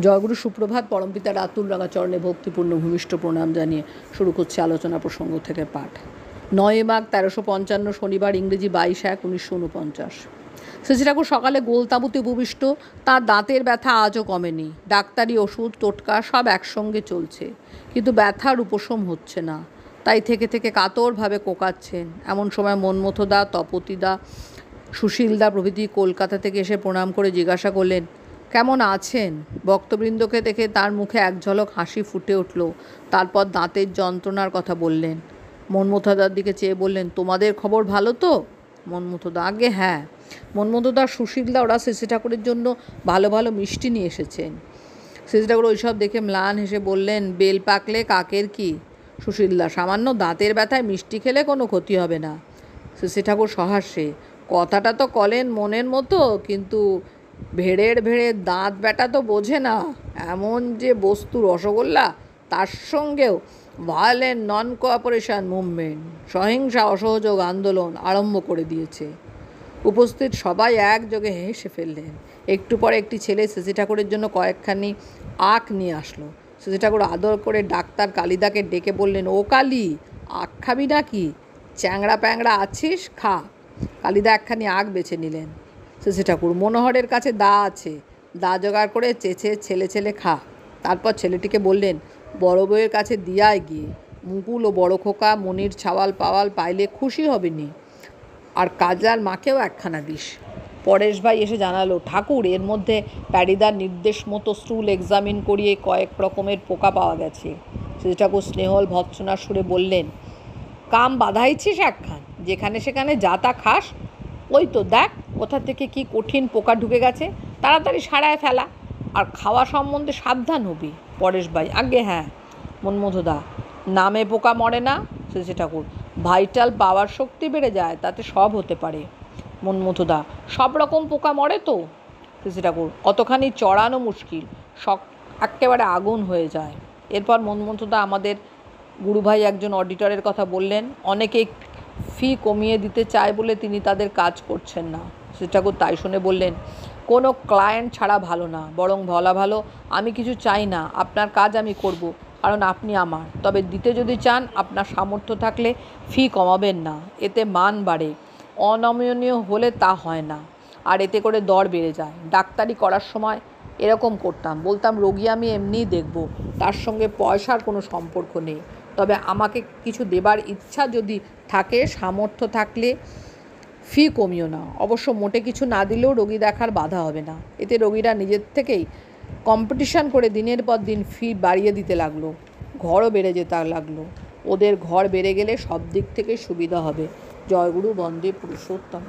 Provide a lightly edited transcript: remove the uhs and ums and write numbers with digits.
জয়গুরু সুপ্রভাত। পরমপিতা রাতুল রাঙা চরণে ভক্তিপূর্ণ ভূমিষ্ঠ প্রণাম জানিয়ে শুরু করছে আলোচনা প্রসঙ্গ থেকে পাঠ। 9 মাঘ 1355 শনিবার, ইংরেজি 22/1/1949। শ্রী ঠাকুর সকালে গোলতাঁবুতে উপবিষ্ট। তার দাঁতের ব্যথা আজও কমেনি। ডাক্তারি ওষুধ টোটকা সব একসঙ্গে চলছে, কিন্তু ব্যথার উপশম হচ্ছে না। তাই থেকে থেকে কাতরভাবে কোঁকাচ্ছেন। এমন সময় মন্মথদা, তপতিদা, সুশীলদা প্রভৃতি কলকাতা থেকে এসে প্রণাম করে জিজ্ঞাসা করলেন, কেমন আছেন? ভক্তবৃন্দকে দেখে তার মুখে এক ঝলক হাসি ফুটে উঠল। তারপর দাঁতের যন্ত্রণার কথা বললেন। মন্মথদার দিকে চেয়ে বললেন, তোমাদের খবর ভালো তো? মন্মথদা, আগে হ্যাঁ। মন্মথদা, সুশীলদা ওরা শ্রী ঠাকুরের জন্য ভালো ভালো মিষ্টি নিয়ে এসেছেন। শ্রী ঠাকুর ওইসব দেখে ম্লান হেসে বললেন, বেল পাকলে কাকের কি? সুশীলদা, সামান্য দাঁতের ব্যথায় মিষ্টি খেলে কোনো ক্ষতি হবে না। শ্রী ঠাকুর সহাস্যে, কথাটা তো কলেন মনের মতো, কিন্তু ভেড়ের দাঁত ব্যাটা তো বোঝে না। এমন যে বস্তু রসগোল্লা, তার সঙ্গেও ভায়োলেন্ট নন কোঅপারেশন মুভমেন্ট, সহিংসা অসহযোগ আন্দোলন আরম্ভ করে দিয়েছে। উপস্থিত সবাই একযোগে হেসে ফেললেন। একটু পরে একটি ছেলে শ্রী ঠাকুরের জন্য কয়েকখানি আখ নিয়ে আসলো। শ্রী ঠাকুর আদর করে ডাক্তার কালিদাকে ডেকে বললেন, ও কালি, আখ খাবি নাকি? চ্যাংড়া প্যাংড়া আছিস, খা। কালিদা একখানি আখ বেছে নিলেন। শ্রী ঠাকুর, মনোহরের কাছে দা আছে, দা জোগাড় করে চেঁচে ছেলে ছেলে খা। তারপর ছেলেটিকে বললেন, বড় বউয়ের কাছে দিয়ায় গিয়ে মুকুল ও বড় খোকা মনির ছাওয়াল পাওয়াল পাইলে খুশি হবেনি, আর কাজলার মাকেও একখানা দিস। পরেশ ভাই এসে জানালো, ঠাকুর, এর মধ্যে প্যারিদার নির্দেশ মতো স্টুল এক্সামিন করিয়ে কয়েক রকমের পোকা পাওয়া গেছে। শ্রী ঠাকুর স্নেহল ভৎসনার সুরে বললেন, কাম বাধাইছিস একখান, যেখানে সেখানে যা তা খাস। ওই তো দেখ কোথা থেকে কি কঠিন পোকা ঢুকে গেছে, তাড়াতাড়ি সারায় ফেলা, আর খাওয়া সম্বন্ধে সাবধান হবি। পরেশ ভাই, আগে হ্যাঁ। মন্মথদা, নামে পোকা মরে না। শ্রী ঠাকুর, ভাইটাল পাওয়ার শক্তি বেড়ে যায়, তাতে সব হতে পারে। মন্মথদা, সব রকম পোকা মরে তো? শ্রী ঠাকুর, অতখানি চড়ানো মুশকিল, সব একেবারে আগুন হয়ে যায়। এরপর মন্মথদা আমাদের গুরুভাই একজন অডিটরের কথা বললেন। অনেকে ফি কমিয়ে দিতে চায় বলে তিনি তাদের কাজ করছেন না। শ্রী ঠাকুর তাই শুনে বললেন, কোনো ক্লায়েন্ট ছাড়া ভালো না, বরং বলা ভালো, আমি কিছু চাই না, আপনার কাজ আমি করব, কারণ আপনি আমার। তবে দিতে যদি চান, আপনার সামর্থ্য থাকলে ফি কমাবেন না, এতে মান বাড়ে। অনমনীয় হলে তা হয় না, আর এতে করে দর বেড়ে যায়। ডাক্তারি করার সময় এরকম করতাম, বলতাম রোগী আমি এমনিই দেখব, তার সঙ্গে পয়সার কোনো সম্পর্ক নেই। তবে আমাকে কিছু দেবার ইচ্ছা যদি থাকে, সামর্থ্য থাকলে ফি কমিও না। অবশ্য মোটে কিছু না দিলেও রোগী দেখার বাধা হবে না। এতে রোগীরা নিজের থেকেই কম্পিটিশন করে দিনের পর দিন ফি বাড়িয়ে দিতে লাগলো, ঘরও বেড়ে যেতে লাগলো। ওদের ঘর বেড়ে গেলে সব দিক থেকে সুবিধা হবে। জয়গুরু বন্দে পুরুষোত্তম।